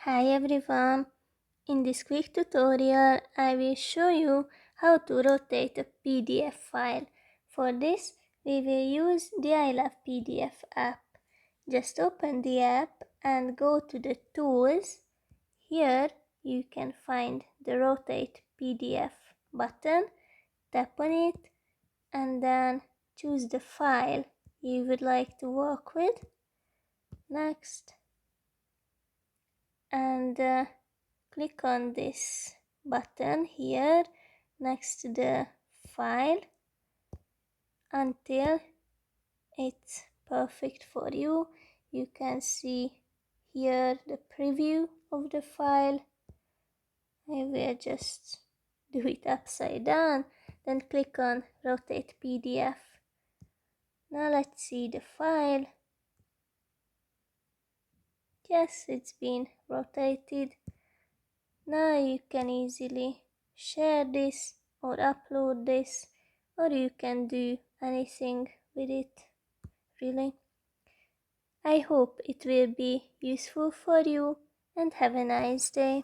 Hi everyone! In this quick tutorial, I will show you how to rotate a PDF file. For this, we will use the ILovePDF app. Just open the app and go to the Tools. Here you can find the Rotate PDF button. Tap on it and then choose the file you would like to work with. Next. And click on this button here next to the file until it's perfect for you. You can see here the preview of the file. I will just do it upside down, then click on Rotate PDF. Now let's see the file. Yes, it's been rotated. Now you can easily share this or upload this, or you can do anything with it, really. I hope it will be useful for you and have a nice day.